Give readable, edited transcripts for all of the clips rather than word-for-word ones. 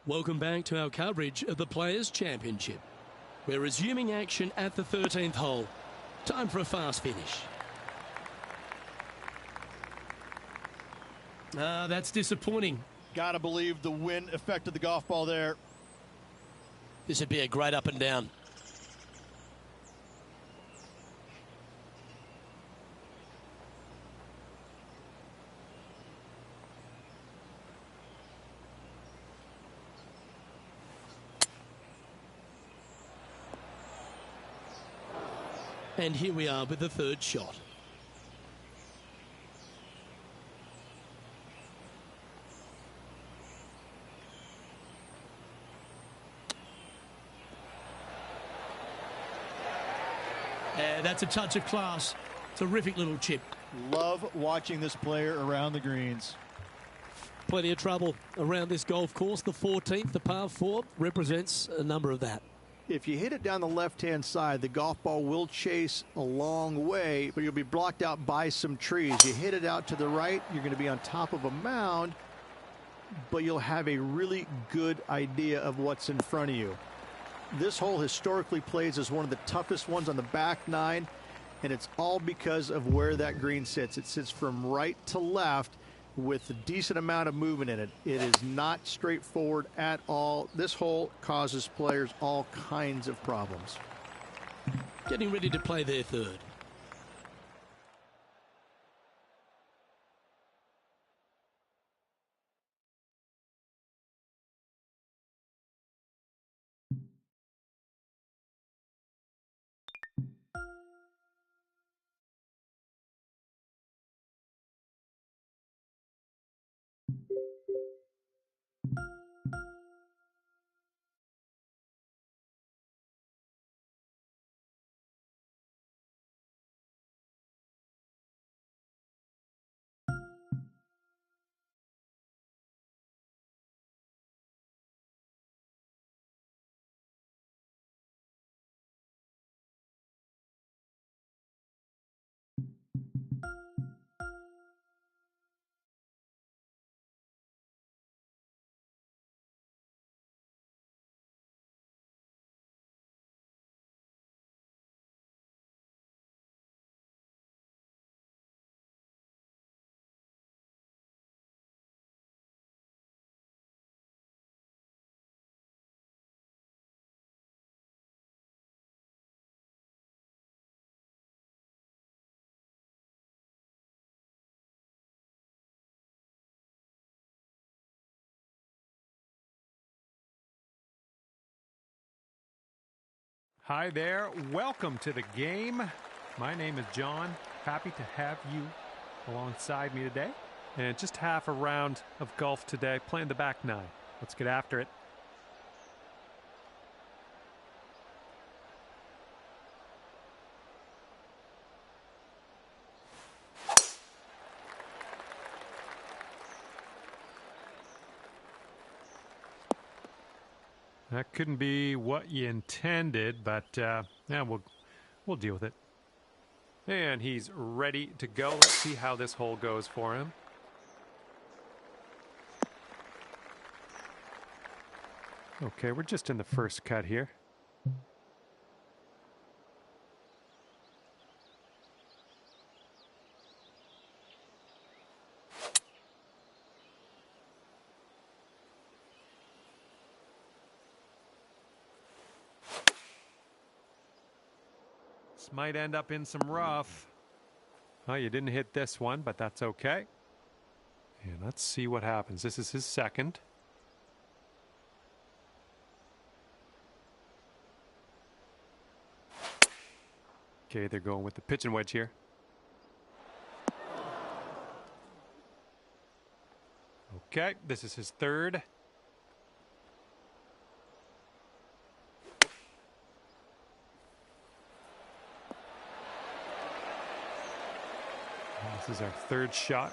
Welcome back to our coverage of the Players' Championship. We're resuming action at the 13th hole. Time for a fast finish. That's disappointing. Gotta believe the wind affected the golf ball there. This would be a great up and down. And here we are with the third shot. That's a touch of class. Terrific little chip. Love watching this player around the greens. Plenty of trouble around this golf course. The 14th, the par 4, represents a number of that. If you hit it down the left-hand side, the golf ball will chase a long way, but you'll be blocked out by some trees. You hit it out to the right, you're going to be on top of a mound, but you'll have a really good idea of what's in front of you. This hole historically plays as one of the toughest ones on the back nine, and it's all because of where that green sits. It sits from right to left with a decent amount of movement in it. It is not straightforward at all. This hole causes players all kinds of problems. Getting ready to play their third. Hi there, welcome to the game. My name is John. Happy to have you alongside me today. And just half a round of golf today, playing the back nine. Let's get after it. That couldn't be what you intended, but yeah, we'll deal with it. And he's ready to go. Let's see how this hole goes for him. Okay, we're just in the first cut here. This might end up in some rough. Oh, you didn't hit this one, but that's okay. And let's see what happens. This is his second. Okay, they're going with the pitch and wedge here. Okay, this is his third. This is our third shot.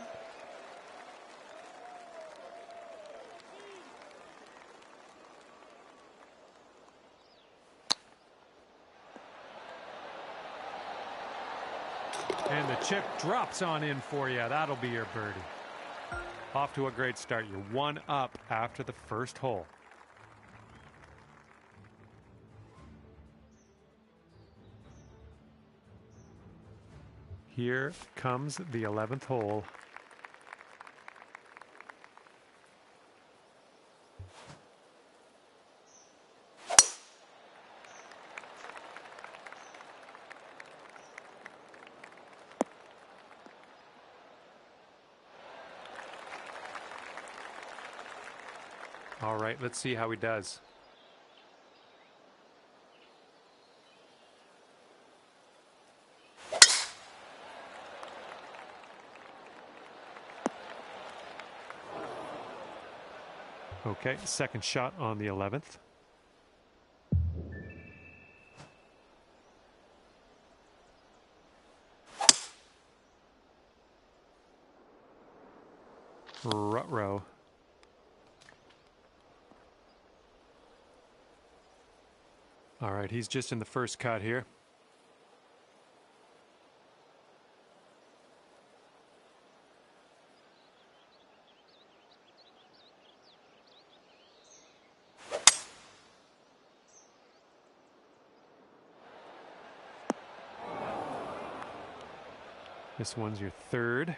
And the chip drops on in for you. That'll be your birdie. Off to a great start. You're one up after the first hole. Here comes the 11th hole. All right, let's see how he does. Okay, second shot on the 11th. Ruh-roh. All right, he's just in the first cut here. This one's your third.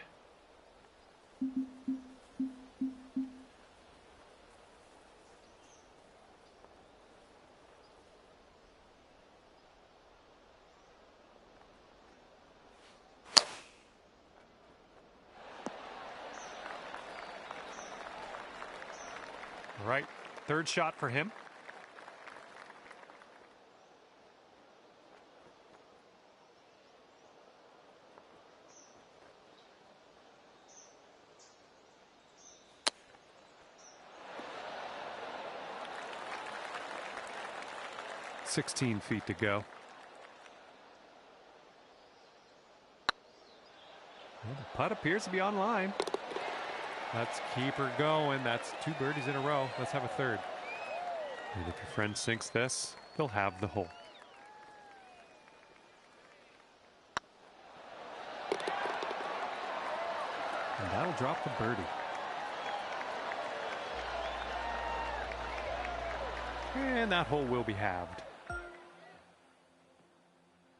All right, third shot for him. "16 feet to go." Well, the putt appears to be on line. Let's keep her going. That's 2 birdies in a row. Let's have a third. And if your friend sinks this, they'll have the hole. And that'll drop the birdie. And that hole will be halved.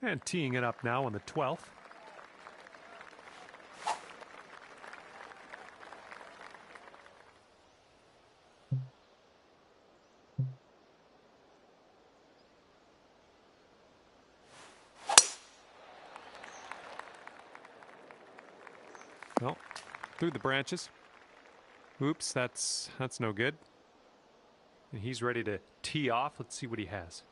And teeing it up now on the 12th. Well, through the branches. Oops, that's no good. And he's ready to tee off. Let's see what he has.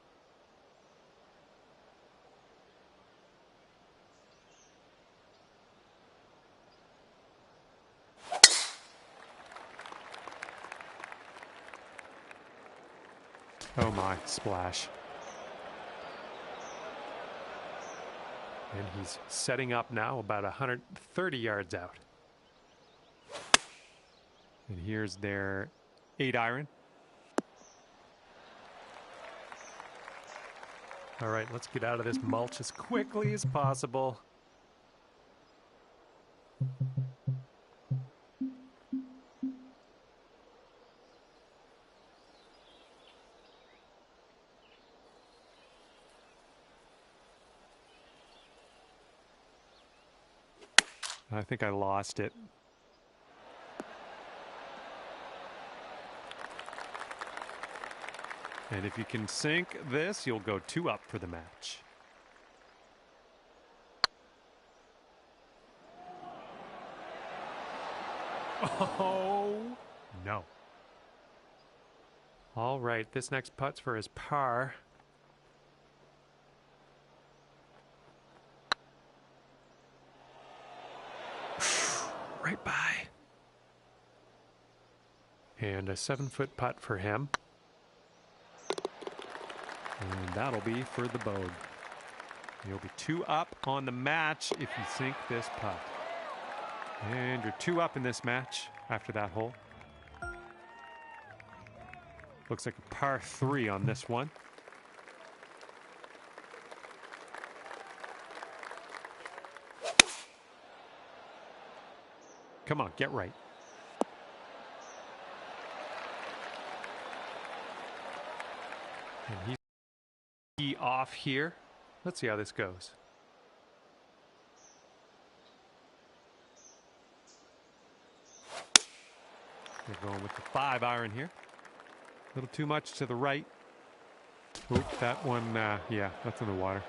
Oh my, splash. And he's setting up now about 130 yards out. And here's their 8-iron. All right, let's get out of this mulch as quickly as possible. I think I lost it. And if you can sink this, you'll go 2 up for the match. Oh, no. All right, this next putt's for his par. Right by. And a 7-foot putt for him. And that'll be for the bogey. You'll be 2 up on the match if you sink this putt. And you're 2 up in this match after that hole. Looks like a par 3 on this one. Come on, get right. And he's off here. Let's see how this goes. They're going with the 5-iron here. A little too much to the right. Oop, that one, yeah, that's in the water.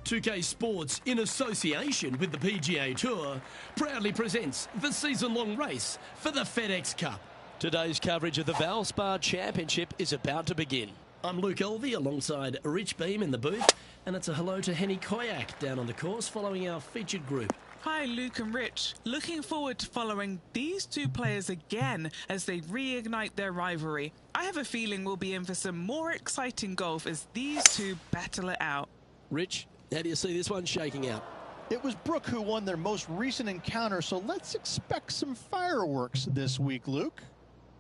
.2K Sports, in association with the PGA Tour, proudly presents the season-long race for the FedEx Cup. Today's coverage of the Valspar Championship is about to begin. I'm Luke Elvey alongside Rich Beam in the booth, and it's a hello to Henny Koyak down on the course following our featured group. Hi, Luke and Rich. Looking forward to following these two players again as they reignite their rivalry. I have a feeling we'll be in for some more exciting golf as these two battle it out. Rich, how do you see this one shaking out? It was Brooke who won their most recent encounter, so let's expect some fireworks this week, Luke.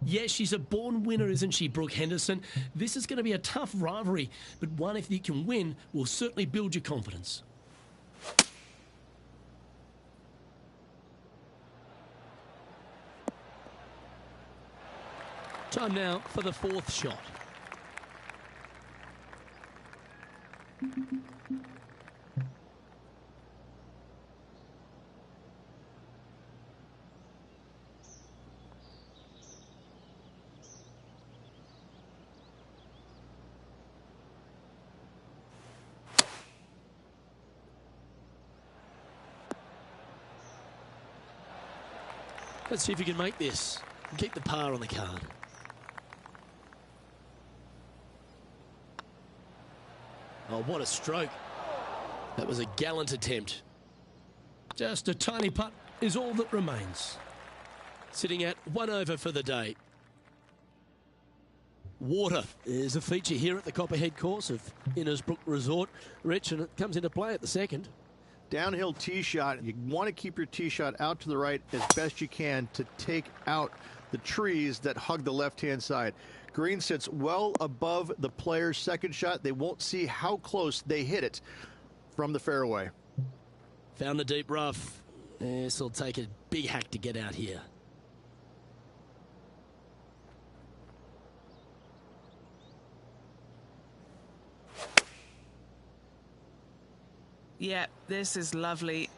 Yeah, she's a born winner, isn't she, Brooke Henderson? This is going to be a tough rivalry, but one if you can win will certainly build your confidence. Time now for the fourth shot. Let's see if you can make this and keep the par on the card. Oh, what a stroke. That was a gallant attempt. Just a tiny putt is all that remains. Sitting at 1 over for the day. Water is a feature here at the Copperhead course of Innisbrook Resort, Rich, and it comes into play at the second. Downhill tee shot. You want to keep your tee shot out to the right as best you can to take out the trees that hug the left-hand side. Green sits well above the player's second shot. They won't see how close they hit it from the fairway. Found the deep rough. This will take a big hack to get out here. Yeah, this is lovely.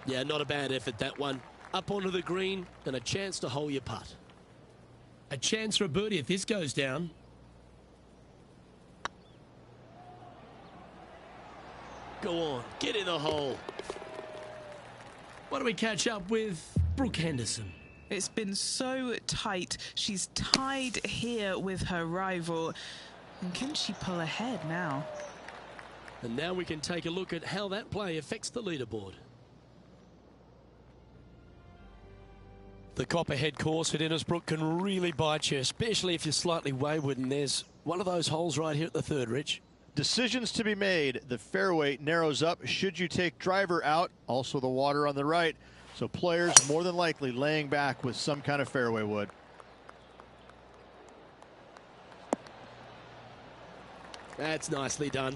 Yeah, not a bad effort, that one. Up onto the green and a chance to hole your putt. A chance for a birdie if this goes down. Go on, get in the hole. What do we catch up with Brooke Henderson? It's been so tight. She's tied here with her rival. And can she pull ahead now? And now we can take a look at how that play affects the leaderboard. The Copperhead course at Innisbrook can really bite you, especially if you're slightly wayward, and there's one of those holes right here at the third, Rich. Decisions to be made. The fairway narrows up. Should you take driver out? Also the water on the right. So players more than likely laying back with some kind of fairway wood. That's nicely done.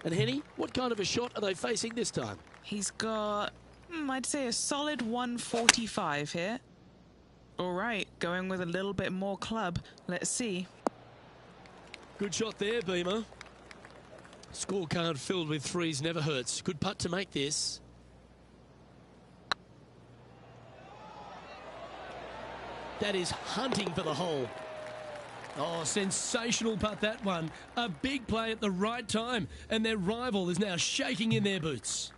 And Henny, what kind of a shot are they facing this time? He's got, I'd say a solid 145 here. All right, going with a little bit more club. Let's see. Good shot there, Beamer. Scorecard filled with threes never hurts. Good putt to make this. That is hunting for the hole. Oh, sensational putt, that one. A big play at the right time, and their rival is now shaking in their boots.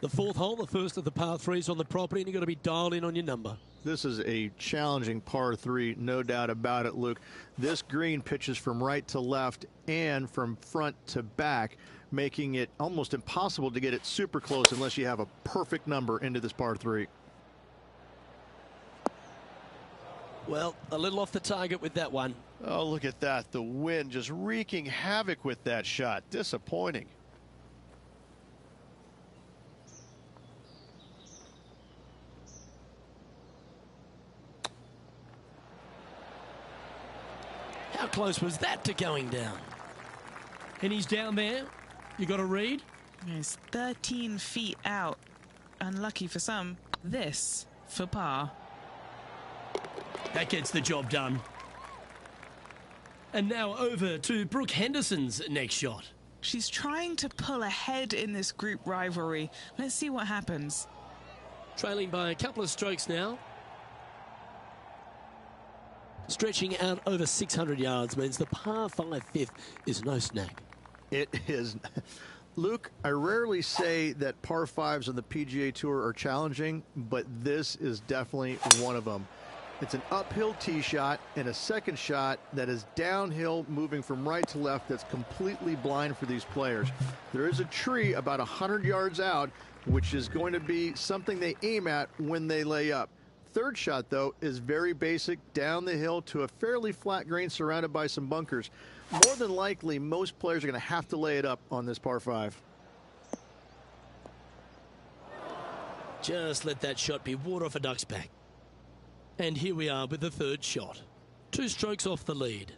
The fourth hole, the first of the par threes on the property, and you've got to be dialed in on your number. This is a challenging par 3, no doubt about it, Luke. This green pitches from right to left and from front to back, making it almost impossible to get it super close unless you have a perfect number into this par 3. Well, a little off the target with that one. Oh, look at that. The wind just wreaking havoc with that shot. Disappointing. How close was that to going down? And he's down there. You got to read? He's 13 feet out. Unlucky for some. This for par. That gets the job done. And now over to Brooke Henderson's next shot. She's trying to pull ahead in this group rivalry. Let's see what happens. Trailing by a couple of strokes now. Stretching out over 600 yards means the par 5 fifth is no snag. It is. Luke, I rarely say that par 5s on the PGA Tour are challenging, but this is definitely one of them. It's an uphill tee shot and a second shot that is downhill, moving from right to left, that's completely blind for these players. There is a tree about 100 yards out, which is going to be something they aim at when they lay up. Third shot, though, is very basic, down the hill to a fairly flat green surrounded by some bunkers. More than likely, most players are going to have to lay it up on this par 5. Just let that shot be water off a duck's back. And here we are with the third shot. 2 strokes off the lead.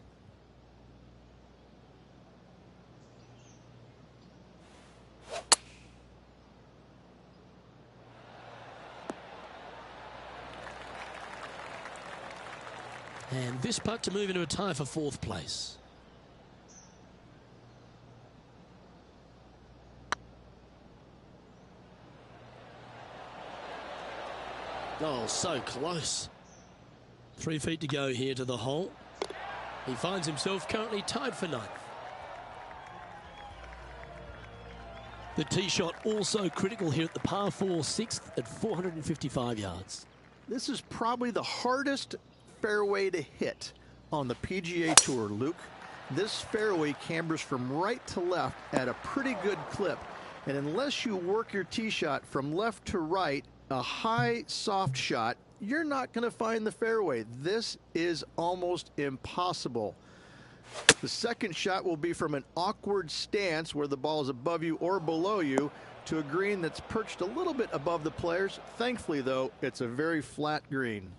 And this putt to move into a tie for 4th place. Oh, so close. 3 feet to go here to the hole. He finds himself currently tied for 9th. The tee shot also critical here at the par 4 6th at 455 yards. This is probably the hardest fairway to hit on the PGA Tour, Luke. This fairway cambers from right to left at a pretty good clip, and unless you work your tee shot from left to right, a high soft shot, you're not going to find the fairway. This is almost impossible. The second shot will be from an awkward stance where the ball is above you or below you to a green that's perched a little bit above the players. Thankfully, though, it's a very flat green.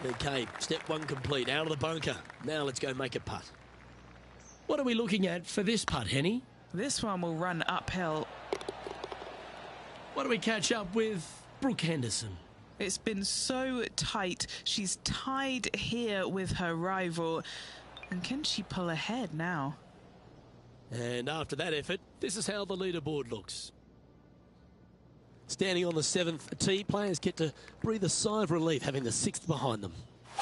Okay, step 1 complete, out of the bunker. Now let's go make a putt. What are we looking at for this putt, Henny? This one will run uphill. What do we catch up with Brooke Henderson? It's been so tight. She's tied here with her rival. And can she pull ahead now? And after that effort, this is how the leaderboard looks. Standing on the 7th tee, players get to breathe a sigh of relief having the 6th behind them.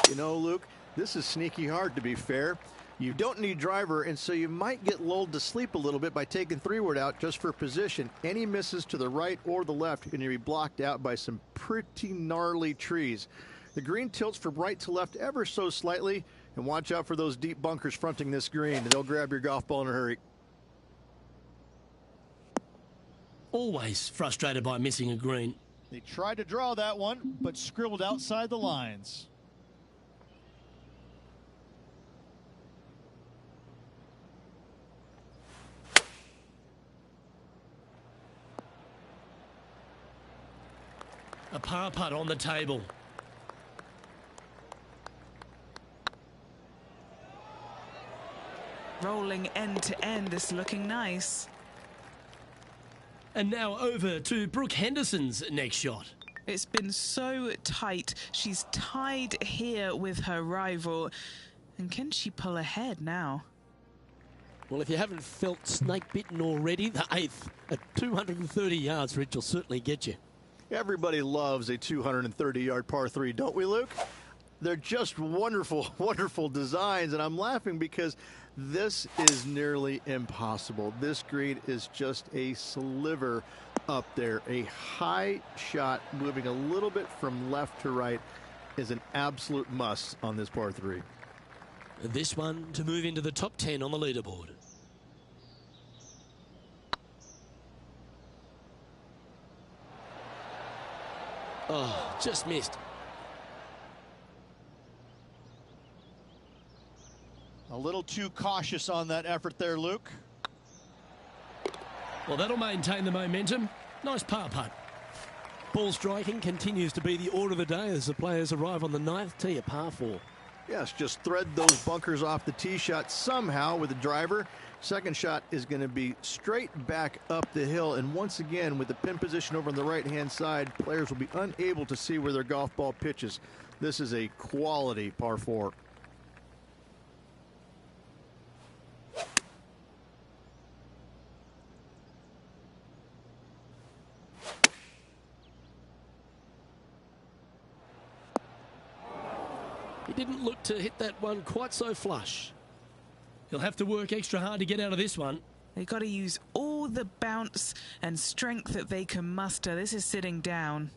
You know, Luke, this is sneaky hard, to be fair. You don't need driver, and so you might get lulled to sleep a little bit by taking 3-wood out just for position. Any misses to the right or the left, and you'll be blocked out by some pretty gnarly trees. The green tilts from right to left ever so slightly, and watch out for those deep bunkers fronting this green. They'll grab your golf ball in a hurry. Always frustrated by missing a green. They tried to draw that one, but scribbled outside the lines. A par putt on the table. Rolling end to end, this looking nice. And now over to Brooke Henderson's next shot. It's been so tight. She's tied here with her rival. And can she pull ahead now? Well, if you haven't felt snake bitten already, the 8th at 230 yards, Rich, will certainly get you. Everybody loves a 230-yard par 3, don't we, Luke? They're just wonderful, wonderful designs, and I'm laughing because this is nearly impossible. This green is just a sliver up there. A high shot moving a little bit from left to right is an absolute must on this par 3. This one to move into the top 10 on the leaderboard. Oh, just missed. A little too cautious on that effort there, Luke. Well, that'll maintain the momentum. Nice par putt. Ball striking continues to be the order of the day as the players arrive on the 9th tee, a par 4. Yes, just thread those bunkers off the tee shot somehow with the driver. Second shot is going to be straight back up the hill. And once again, with the pin position over on the right-hand side, players will be unable to see where their golf ball pitches. This is a quality par 4. He didn't look to hit that one quite so flush. He'll have to work extra hard to get out of this one. They've got to use all the bounce and strength that they can muster. This is sitting down.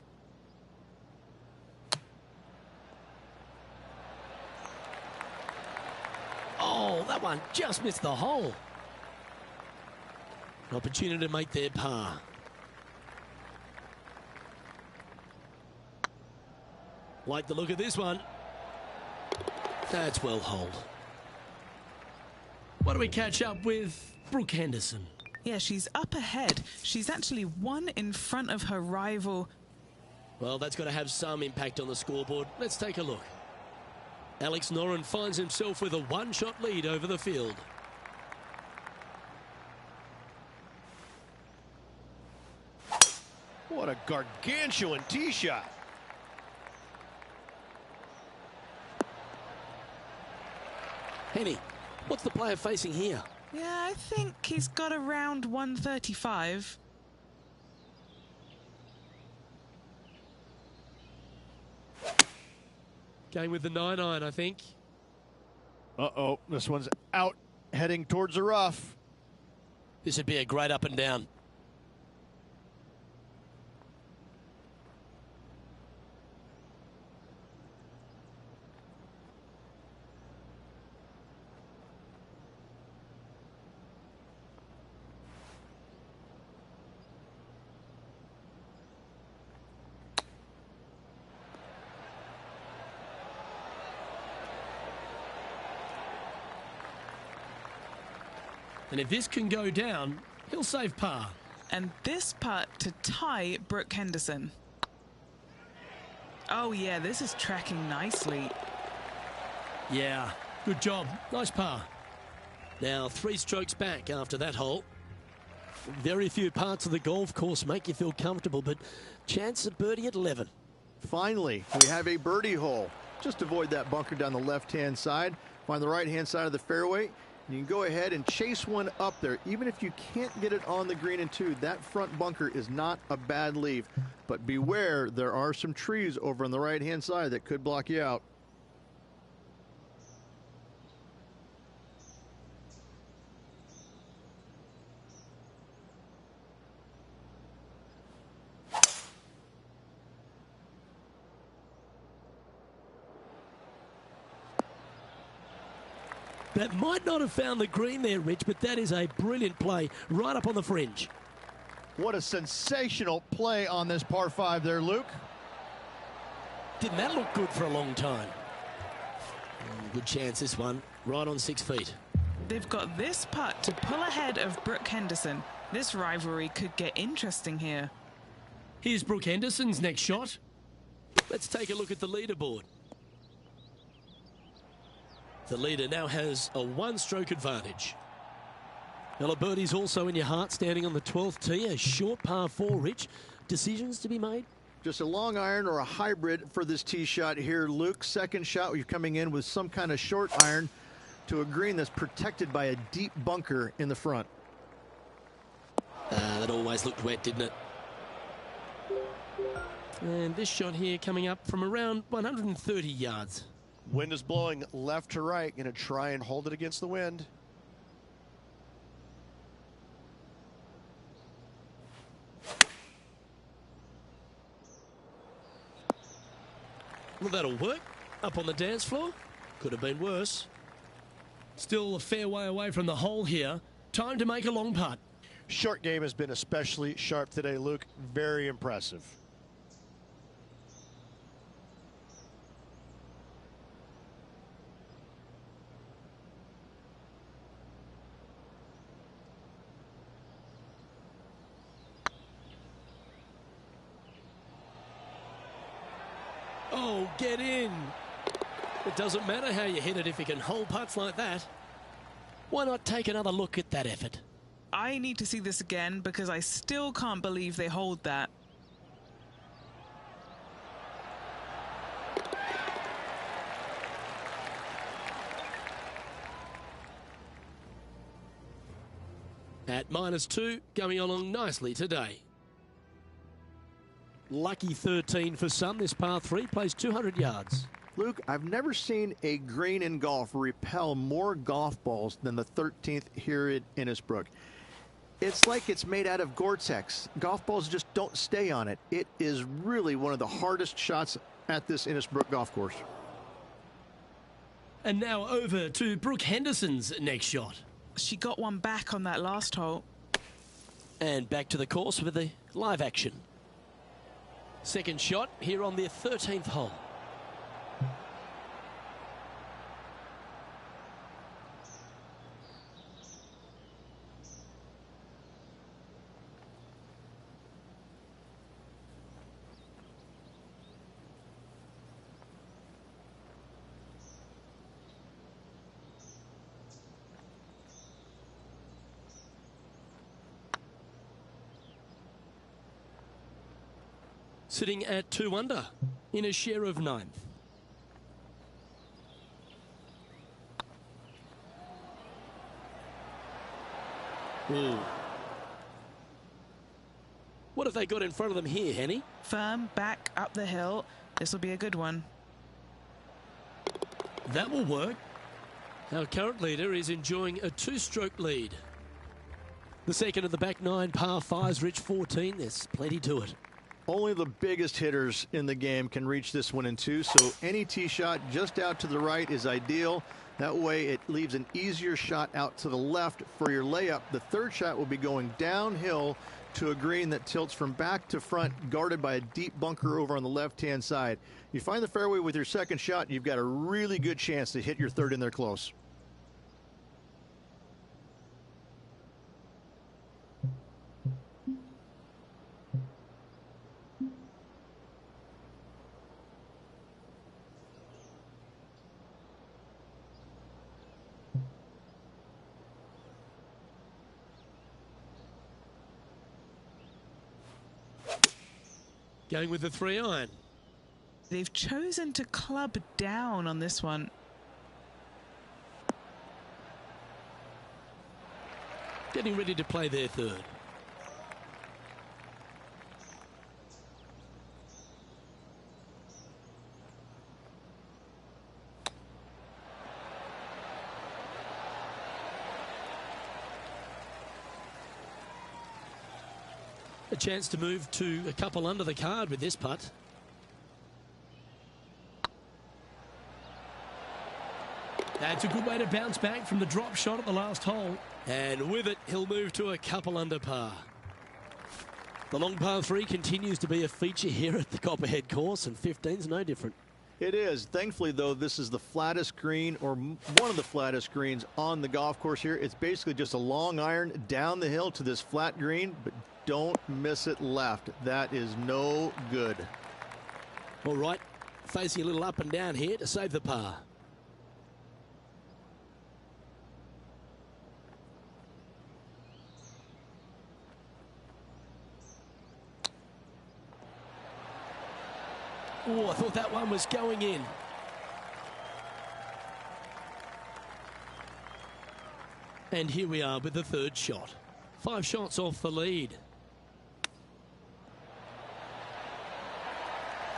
Oh, that one just missed the hole. An opportunity to make their par. Like the look of this one. That's well holed. Why don't we catch up with Brooke Henderson? Yeah, she's up ahead. She's actually one in front of her rival. Well, that's got to have some impact on the scoreboard. Let's take a look. Alex Noren finds himself with a one-shot lead over the field. What a gargantuan tee shot. Henny, what's the player facing here? Yeah, I think he's got around 135. Going with the 9-iron, I think. Uh-oh, this one's out, heading towards the rough. This would be a great up and down. And if this can go down, he'll save par. And this putt to tie Brooke Henderson. Oh yeah, this is tracking nicely. Yeah, good job. Nice par. Now 3 strokes back after that hole. Very few parts of the golf course make you feel comfortable, but chance of birdie at 11. Finally, we have a birdie hole. Just avoid that bunker down the left-hand side. Find the right-hand side of the fairway. You can go ahead and chase one up there. Even if you can't get it on the green in 2, that front bunker is not a bad leave. But beware, there are some trees over on the right-hand side that could block you out. That might not have found the green there, Rich, but that is a brilliant play right up on the fringe. What a sensational play on this par 5 there, Luke. Didn't that look good for a long time? Good chance this one, right on 6 feet. They've got this putt to pull ahead of Brooke Henderson. This rivalry could get interesting here. Here's Brooke Henderson's next shot. Let's take a look at the leaderboard. The leader now has a one-stroke advantage. Well, a birdie's also in your heart, standing on the 12th tee. A short par 4, Rich. Decisions to be made? Just a long iron or a hybrid for this tee shot here, Luke. Second shot, you're coming in with some kind of short iron to a green that's protected by a deep bunker in the front. That always looked wet, didn't it? And this shot here coming up from around 130 yards. Wind is blowing left to right. Going to try and hold it against the wind. Well, that'll work. Up on the dance floor. Could have been worse. Still a fair way away from the hole here. Time to make a long putt. Short game has been especially sharp today, Luke. Very impressive. Oh, get in. It doesn't matter how you hit it if you can hold putts like that. Why not take another look at that effort? I need to see this again because I still can't believe they hold that. At -2, going along nicely today. Lucky 13 for some. This par 3 plays 200 yards. Luke, I've never seen a green in golf repel more golf balls than the 13th here at Innisbrook. It's like it's made out of Gore-Tex. Golf balls just don't stay on it. It is really one of the hardest shots at this Innisbrook golf course. And now over to Brooke Henderson's next shot. She got one back on that last hole. And back to the course with the live action. Second shot here on their 13th hole. Sitting at 2 under in a share of 9th. Ooh. What have they got in front of them here, Henny? Firm back up the hill. This will be a good one. That will work. Our current leader is enjoying a 2-stroke lead. The second of the back 9 par 5s, Rich 14. There's plenty to it. Only the biggest hitters in the game can reach this one in 2, so any tee shot just out to the right is ideal. That way it leaves an easier shot out to the left for your layup. The third shot will be going downhill to a green that tilts from back to front, guarded by a deep bunker over on the left-hand side. You find the fairway with your second shot, you've got a really good chance to hit your third in there close. Going with the 3-iron. They've chosen to club down on this one. Getting ready to play their third. A chance to move to a couple under the card with this putt. That's a good way to bounce back from the drop shot at the last hole. And with it, he'll move to a couple under par. The long par 3 continues to be a feature here at the Copperhead course, and 15's no different. It is. Thankfully, though, this is the flattest green, or one of the flattest greens on the golf course here. It's basically just a long iron down the hill to this flat green, but don't miss it left. That is no good. All right, facing a little up and down here to save the par. Oh, I thought that one was going in. And here we are with the third shot. 5 shots off the lead.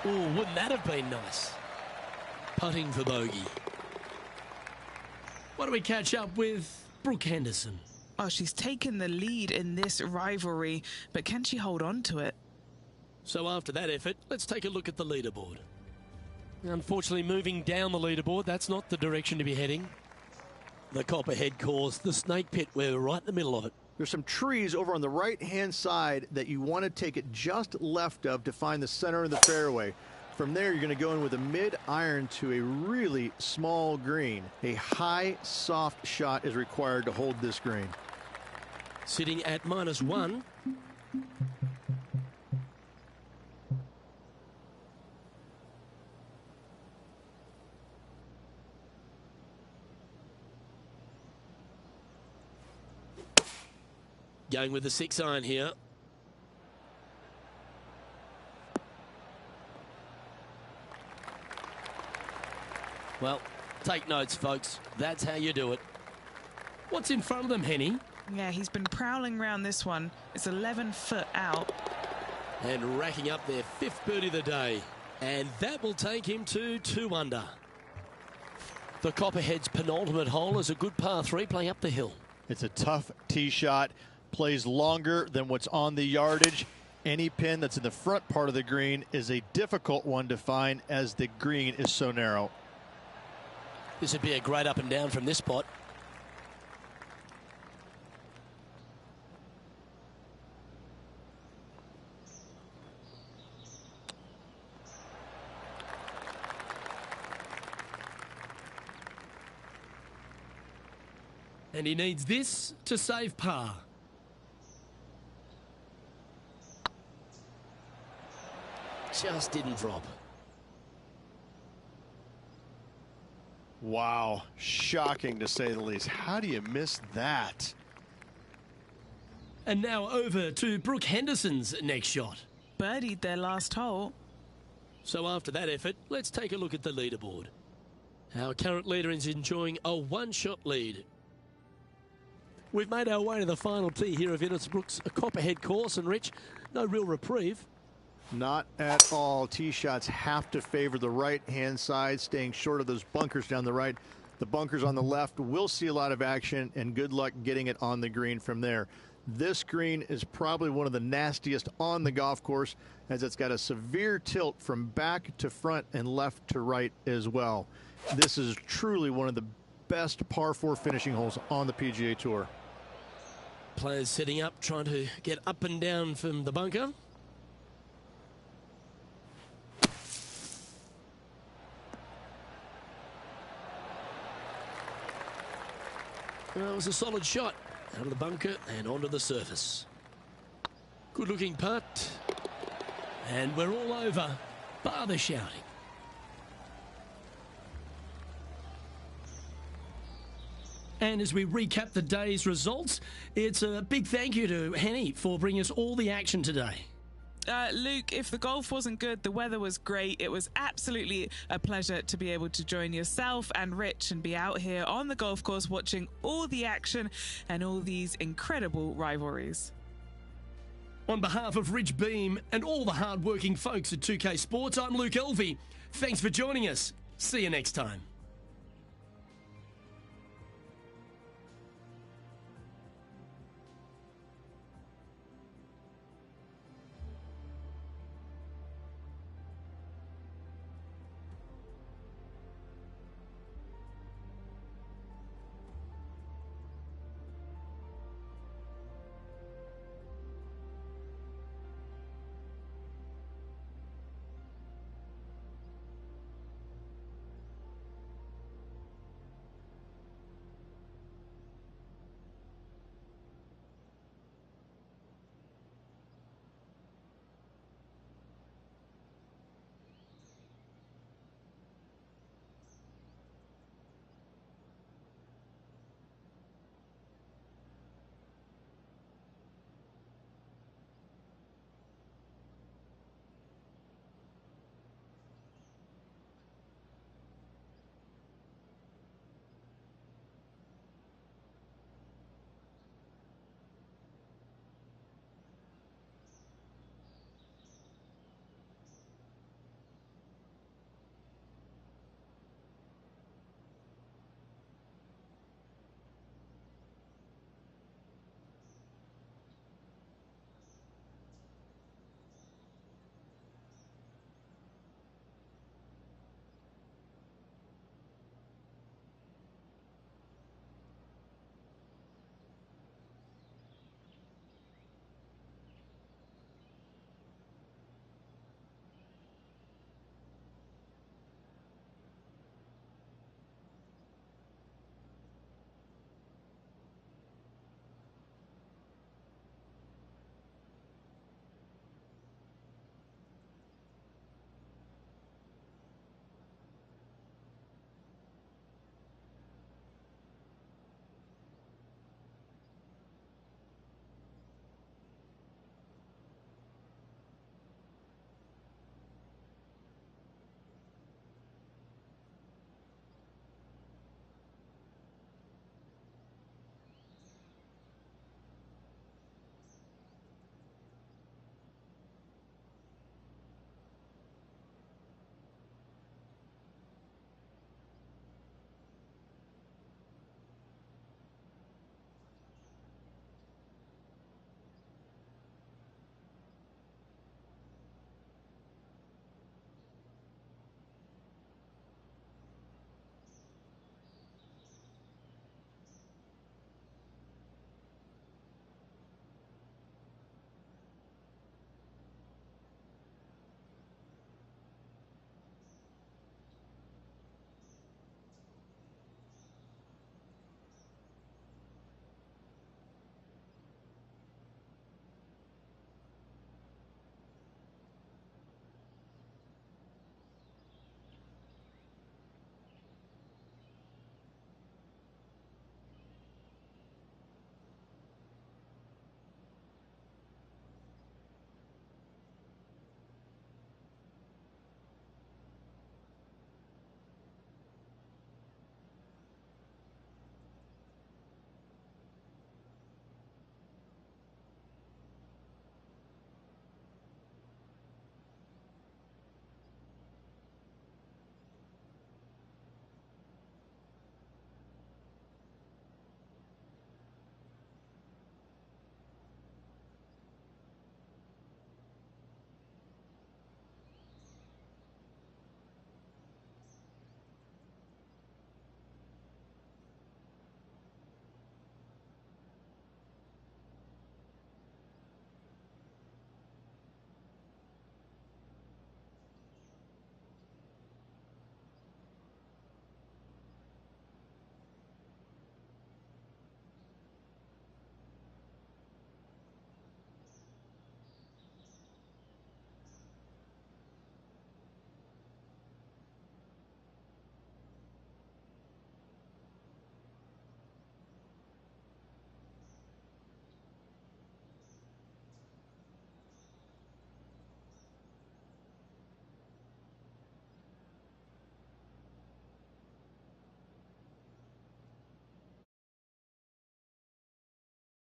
Oh, wouldn't that have been nice? Putting for bogey. What do we catch up with Brooke Henderson? Oh, she's taken the lead in this rivalry, but can she hold on to it? So after that effort, let's take a look at the leaderboard. Unfortunately, moving down the leaderboard, that's not the direction to be heading. The Copperhead course, the Snake Pit, we're right in the middle of it. There's some trees over on the right-hand side that you want to take it just left of to find the center of the fairway. From there, you're going to go in with a mid-iron to a really small green. A high, soft shot is required to hold this green. Sitting at -1. Going with the 6-iron here. Well, take notes, folks. That's how you do it. What's in front of them, Henny? Yeah, he's been prowling around this one. It's 11 foot out. And racking up their 5th birdie of the day. And that will take him to 2 under. The Copperhead's penultimate hole is a good par 3 playing up the hill. It's a tough tee shot. Plays longer than what's on the yardage. Any pin that's in the front part of the green is a difficult one to find as the green is so narrow. This would be a great up and down from this spot. And he needs this to save par. Just didn't drop. Wow, shocking to say the least. How do you miss that? And now over to Brooke Henderson's next shot. Birdied their last hole. So after that effort, let's take a look at the leaderboard. Our current leader is enjoying a 1-shot lead. We've made our way to the final tee here of Innisbrook's Copperhead course, and Rich, no real reprieve. Not at all. Tee shots have to favor the right-hand side, staying short of those bunkers down the right. The bunkers on the left will see a lot of action, and good luck getting it on the green from there. This green is probably one of the nastiest on the golf course, as it's got a severe tilt from back to front and left to right as well. This is truly one of the best par 4 finishing holes on the PGA Tour. Players setting up, trying to get up and down from the bunker. Well, it was a solid shot out of the bunker and onto the surface. Good looking putt. And we're all over, bar the shouting. And as we recap the day's results, it's a big thank you to Henny for bringing us all the action today. Luke, if the golf wasn't good, the weather was great. It was absolutely a pleasure to be able to join yourself and Rich and be out here on the golf course watching all the action and all these incredible rivalries. On behalf of Rich Beam and all the hard-working folks at 2K Sports, I'm Luke Elvey. Thanks for joining us. See you next time.